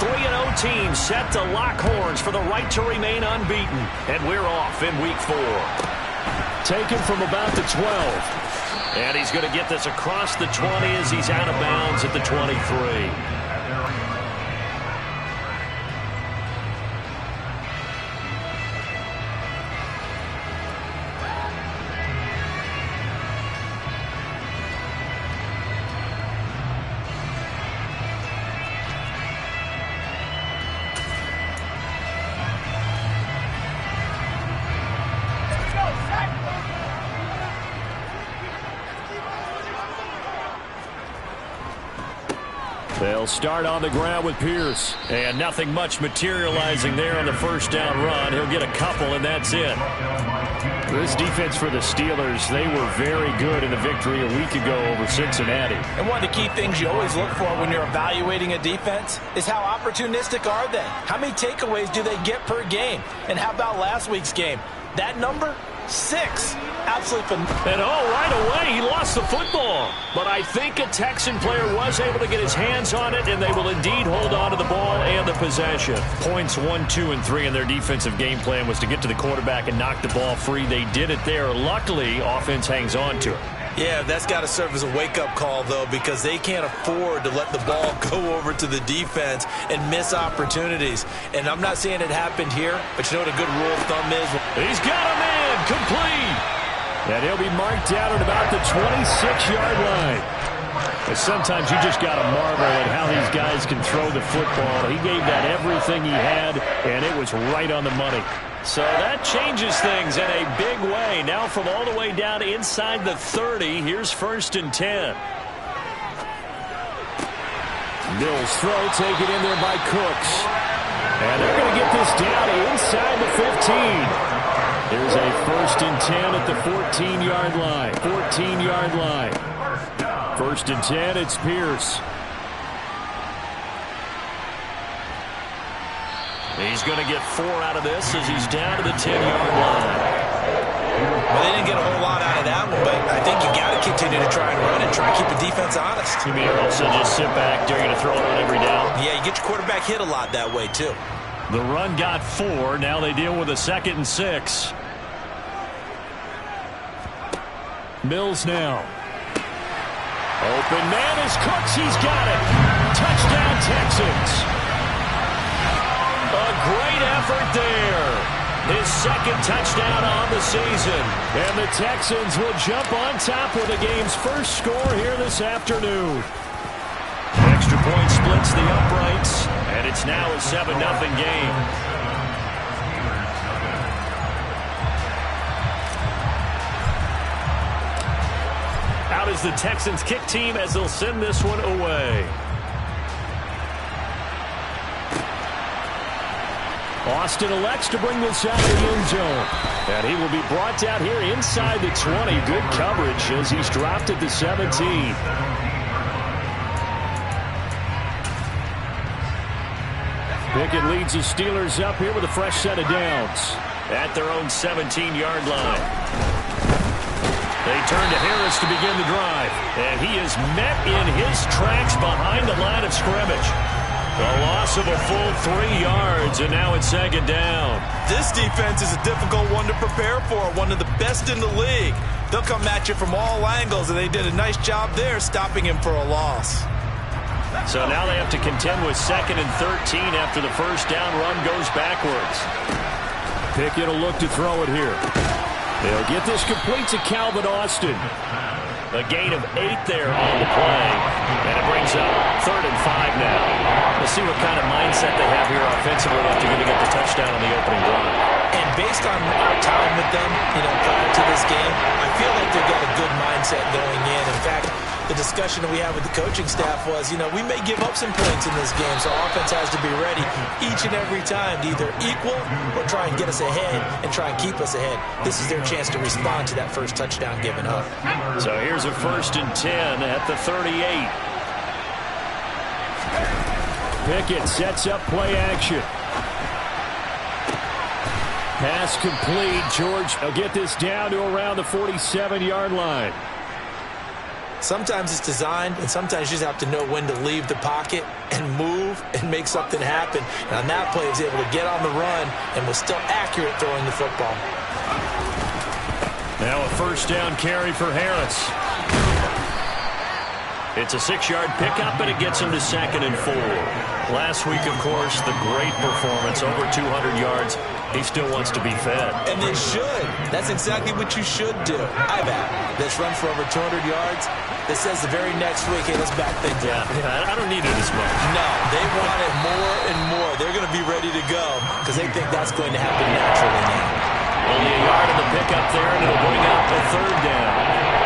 3-0 team set to lock horns for the right to remain unbeaten. And we're off in week 4. Taken from about the 12. And he's going to get this across the 20 as he's out of bounds at the 23. They'll start on the ground with Pierce. And nothing much materializing there on the first down run. He'll get a couple, and that's it. This defense for the Steelers, they were very good in the victory a week ago over Cincinnati. And one of the key things you always look for when you're evaluating a defense is how opportunistic are they? How many takeaways do they get per game? And how about last week's game? That number? 6. Absolutely phenomenal. And right away, he lost the football. But I think a Texan player was able to get his hands on it, and they will indeed hold on to the ball and the possession. Points 1, 2, and 3 in their defensive game plan was to get to the quarterback and knock the ball free. They did it there. Luckily, offense hangs on to it. Yeah, that's got to serve as a wake-up call, though, because they can't afford to let the ball go over to the defense and miss opportunities. And I'm not saying it happened here, but you know what a good rule of thumb is? He's got a man complete. And he'll be marked out at about the 26-yard line. But sometimes you just got to marvel at how these guys can throw the football. He gave that everything he had, and it was right on the money. So that changes things in a big way. Now from all the way down inside the 30, here's 1st and 10. Mills throw taken in there by Cooks. And they're going to get this down inside the 15. Here's a 1st and 10 at the 14-yard line. 14-yard line. 1st and 10, it's Pierce. He's going to get 4 out of this as he's down to the 10-yard line. Well, they didn't get a whole lot out of that one, but I think you got to continue to try and run and try and keep the defense honest. You mean also just sit back, dare you to throw it on every down? Yeah, you get your quarterback hit a lot that way, too. The run got 4. Now they deal with a 2nd and 6. Mills now. Open man is Cooks. He's got it. Touchdown, Texans. A great effort there. His 2nd touchdown on the season. And the Texans will jump on top with the game's first score here this afternoon. Extra point splits the uprights, and it's now a 7-0 game. Out is the Texans kick team as they'll send this one away. Austin elects to bring this out of the end zone. And he will be brought down here inside the 20. Good coverage as he's dropped at the 17. Pickett leads the Steelers up here with a fresh set of downs at their own 17-yard line. They turn to Harris to begin the drive. And he is met in his tracks behind the line of scrimmage. A loss of a full 3 yards, and now it's 2nd down. This defense is a difficult one to prepare for, one of the best in the league. They'll come at you from all angles, and they did a nice job there stopping him for a loss. So now they have to contend with 2nd and 13 after the first down run goes backwards. Pickett will look to throw it here. They'll get this complete to Calvin Austin. A gain of 8 there on the play. And it brings up 3rd and 5 now. We'll see what kind of mindset they have here offensively after going to get the touchdown on the opening drive. And based on our time with them, prior to this game, I feel like they've got a good mindset going in. In fact, the discussion that we had with the coaching staff was, we may give up some points in this game, so offense has to be ready each and every time to either equal or try and get us ahead and try and keep us ahead. This is their chance to respond to that first touchdown given up. So here's a 1st and 10 at the 38. Pickett sets up play action. Pass complete. George will get this down to around the 47-yard line. Sometimes it's designed, and sometimes you just have to know when to leave the pocket and move and make something happen. And on that play, he was able to get on the run and was still accurate throwing the football. Now a first down carry for Harris. It's a 6-yard pickup, and it gets him to 2nd and 4. Last week, of course, the great performance, over 200 yards. He still wants to be fed. And they should. That's exactly what you should do. I bet. Let's run for over 200 yards. That says the very next week, hey, let's back things up. Yeah, I don't need it as much. No, they want it more and more. They're going to be ready to go because they think that's going to happen naturally now. Only a yard in the pickup there, and it'll bring up the 3rd down.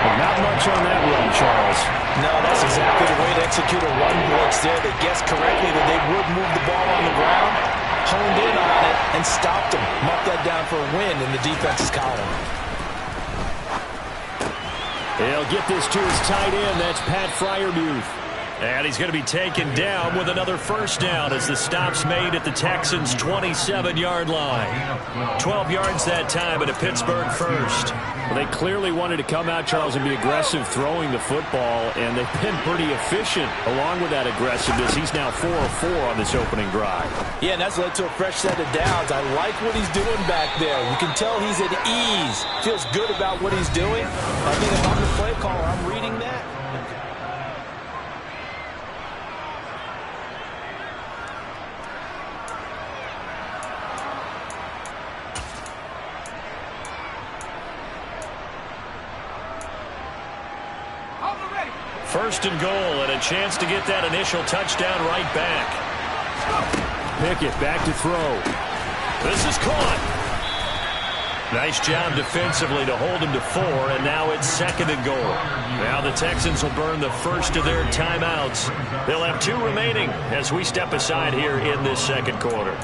Well, not much on that run, Charles. No, that's exactly the way to execute a run blitz there. They guessed correctly that they would move the ball on the ground, honed in on it, and stopped them. Mark that down for a win in the defense's column. He'll get this to his tight end. That's Pat Freiermuth. And he's going to be taken down with another first down as the stop's made at the Texans' 27-yard line. 12 yards that time at a Pittsburgh first. Well, they clearly wanted to come out, Charles, and be aggressive throwing the football, and they've been pretty efficient along with that aggressiveness. He's now 4 of 4 on this opening drive. Yeah, and that's led to a fresh set of downs. I like what he's doing back there. You can tell he's at ease. Feels good about what he's doing. I think if I'm the play caller, I'm reading that. First and goal, and a chance to get that initial touchdown right back. Pickett back to throw. This is caught. Nice job defensively to hold him to 4, and now it's 2nd and goal. Now the Texans will burn the first of their timeouts. They'll have 2 remaining as we step aside here in this 2nd quarter.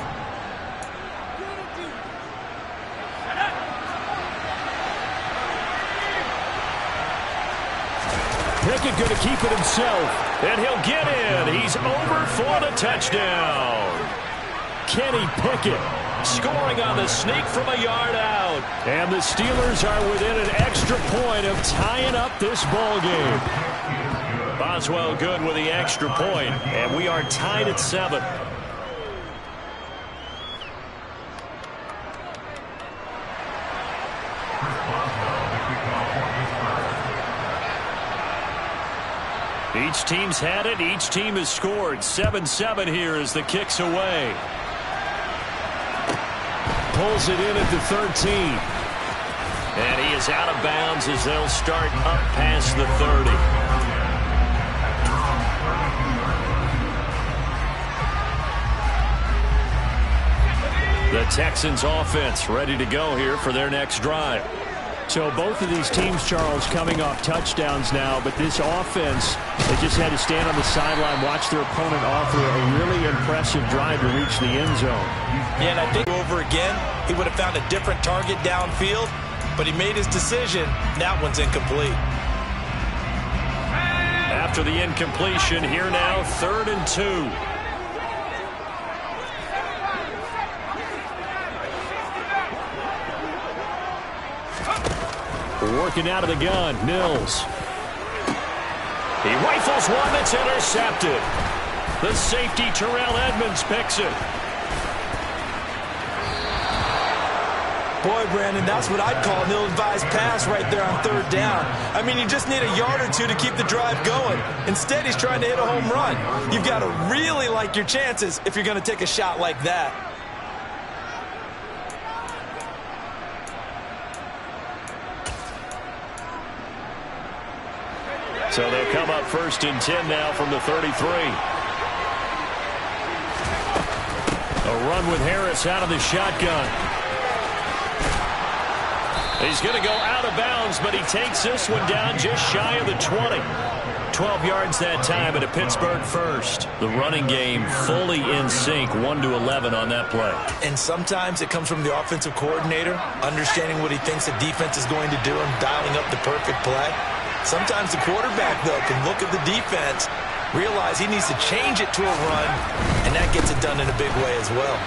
Pickett going to keep it himself, and he'll get in. He's over for the touchdown. Kenny Pickett scoring on the sneak from a yard out. And the Steelers are within an extra point of tying up this ball game. Boswell good with the extra point, and we are tied at 7. Each team's had it. Each team has scored. 7-7 here as the kick's away. Pulls it in at the 13. And he is out of bounds as they'll start up past the 30. The Texans offense ready to go here for their next drive. So both of these teams, Charles, coming off touchdowns now, but this offense, they just had to stand on the sideline, watch their opponent offer a really impressive drive to reach the end zone. Yeah, and I think over again, he would have found a different target downfield, but he made his decision. That one's incomplete. After the incompletion, here now, 3rd and 2. Working out of the gun, Mills. He rifles one that's intercepted. The safety, Terrell Edmonds, picks it. Boy, Brandon, that's what I'd call an ill-advised pass right there on 3rd down. I mean, you just need a yard or 2 to keep the drive going. Instead, he's trying to hit a home run. You've got to really like your chances if you're going to take a shot like that. So they'll come up 1st and 10 now from the 33. A run with Harris out of the shotgun. He's going to go out of bounds, but he takes this one down just shy of the 20. 12 yards that time at a Pittsburgh first. The running game fully in sync, 1-11 on that play. And sometimes it comes from the offensive coordinator, understanding what he thinks the defense is going to do and dialing up the perfect play. Sometimes the quarterback, though, can look at the defense, realize he needs to change it to a run, and that gets it done in a big way as well.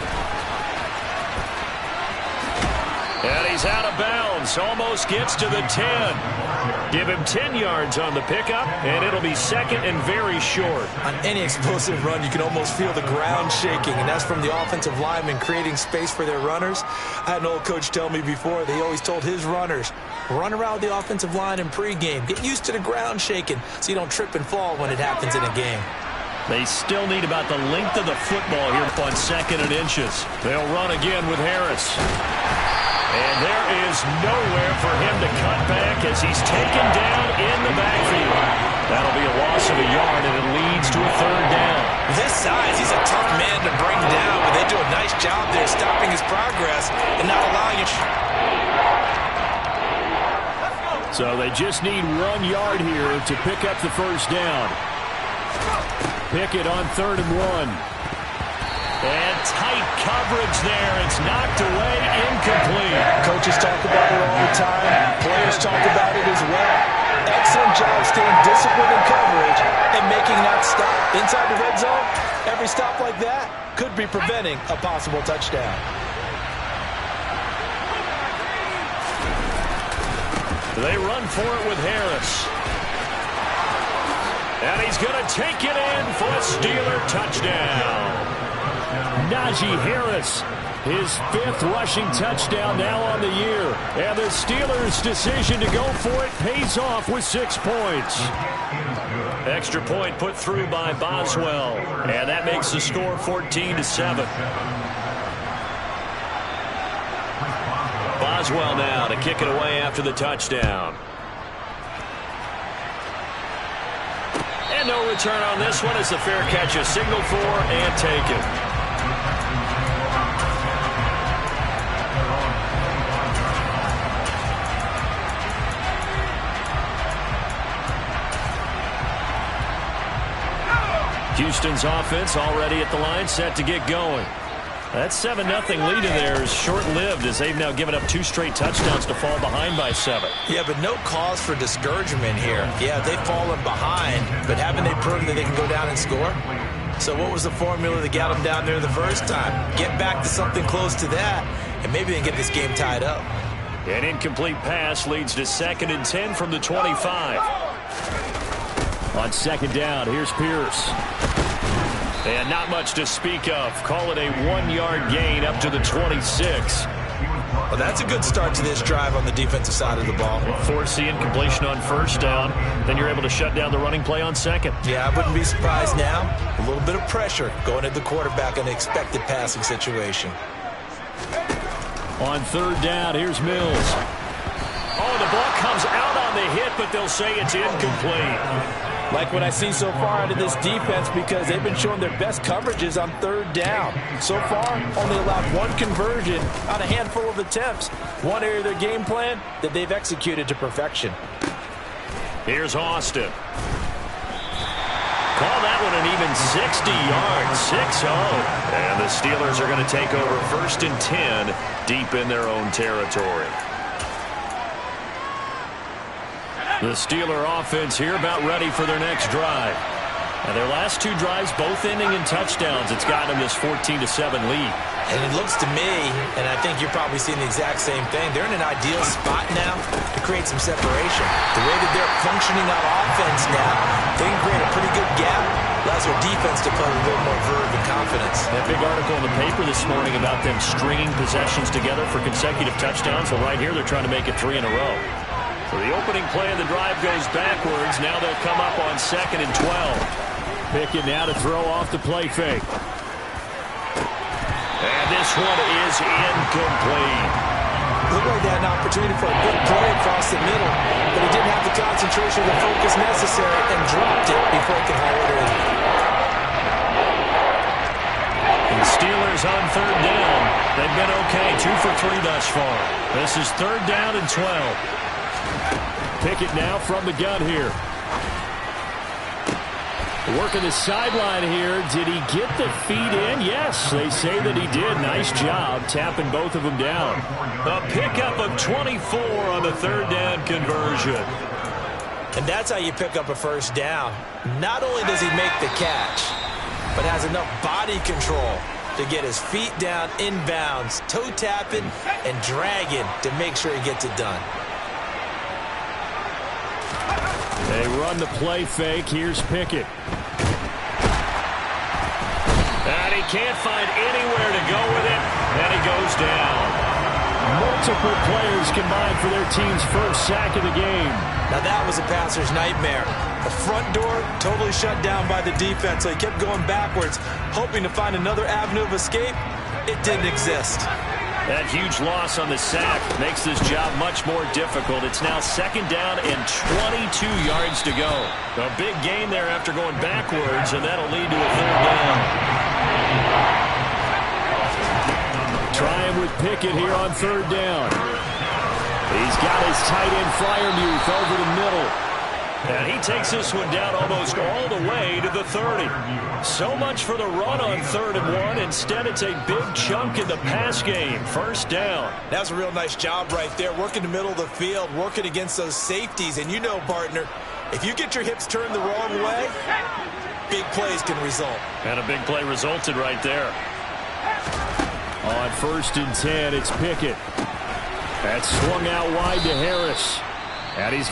And he's out of bounds. Almost gets to the 10. Give him 10 yards on the pickup, and it'll be second and very short. On any explosive run, you can almost feel the ground shaking, and that's from the offensive linemen creating space for their runners. I had an old coach tell me before, they always told his runners, run around the offensive line in pregame. Get used to the ground shaking so you don't trip and fall when it happens in a game. They still need about the length of the football here on second and inches. They'll run again with Harris. And there is nowhere for him to cut back as he's taken down in the backfield. That'll be a loss of a yard, and it leads to a third down. This size, he's a tough man to bring down, but they do a nice job there stopping his progress and not allowing him. So they just need 1 yard here to pick up the first down. Pickett on 3rd and 1. And tight coverage there. It's knocked away, incomplete. Coaches talk about it all the time. Players talk about it as well. Excellent job staying disciplined in coverage and making that stop. Inside the red zone, every stop like that could be preventing a possible touchdown. They run for it with Harris. And he's going to take it in for a Steeler touchdown. Najee Harris, his 5th rushing touchdown now on the year. And the Steelers' decision to go for it pays off with 6 points. Extra point put through by Boswell. And that makes the score 14-7. Boswell now to kick it away after the touchdown. And no return on this one as the fair catch is signaled for and taken. Houston's offense already at the line, set to get going. That 7-0 lead in there is short-lived as they've now given up 2 straight touchdowns to fall behind by 7. Yeah, but no cause for discouragement here. Yeah, they've fallen behind, but haven't they proven that they can go down and score? So what was the formula that got them down there the first time? Get back to something close to that, and maybe they can get this game tied up. An incomplete pass leads to 2nd and 10 from the 25. On 2nd down, here's Pierce. And not much to speak of. Call it a 1-yard gain up to the 26. Well, that's a good start to this drive on the defensive side of the ball. Force the incompletion on 1st down. Then you're able to shut down the running play on 2nd. Yeah, I wouldn't be surprised now. A little bit of pressure going at the quarterback in an expected passing situation. On 3rd down, here's Mills. Oh, the ball comes out on the hit, but they'll say it's incomplete. Like what I see so far out of this defense because they've been showing their best coverages on 3rd down. So far, only allowed 1 conversion on a handful of attempts. One area of their game plan that they've executed to perfection. Here's Austin. Call that one an even 60 yards, 6-0. And the Steelers are going to take over 1st and 10 deep in their own territory. The Steeler offense here about ready for their next drive. And their last 2 drives both ending in touchdowns. It's gotten them this 14-7 lead. And it looks to me, and I think you're probably seeing the exact same thing, they're in an ideal spot now to create some separation. The way that they're functioning on offense now, they can create a pretty good gap. Allows their defense to play with a little more verve and confidence. That big article in the paper this morning about them stringing possessions together for consecutive touchdowns. Well, right here they're trying to make it 3 in a row. So the opening play of the drive goes backwards. Now they'll come up on 2nd and 12. Pickett now to throw off the play fake. And this one is incomplete. Looked like they had an opportunity for a big play across the middle, but he didn't have the concentration or the focus necessary and dropped it before he could haul it in. And Steelers on 3rd down. They've been okay, 2 for 3 thus far. This is 3rd down and 12. Pickett now from the gun here. Working the sideline here. Did he get the feet in? Yes, they say that he did. Nice job tapping both of them down. A pickup of 24 on the 3rd down conversion. And that's how you pick up a 1st down. Not only does he make the catch, but has enough body control to get his feet down inbounds, toe tapping and dragging to make sure he gets it done. They run the play fake. Here's Pickett. And he can't find anywhere to go with it, and he goes down. Multiple players combined for their team's first sack of the game. Now that was a passer's nightmare. The front door totally shut down by the defense, so he kept going backwards, hoping to find another avenue of escape. It didn't exist. That huge loss on the sack makes this job much more difficult. It's now second down and 22 yards to go. A big gain there after going backwards, and that'll lead to a third down. Trying with Pickett here on third down. He's got his tight end Fryermuth over the middle. And he takes this one down almost all the way to the 30. So much for the run on 3rd and 1. Instead, it's a big chunk in the pass game. First down. That was a real nice job right there, working the middle of the field, working against those safeties. And you know, partner, if you get your hips turned the wrong way, big plays can result. And a big play resulted right there. On 1st and 10, it's Pickett. That's swung out wide to Harris. And he's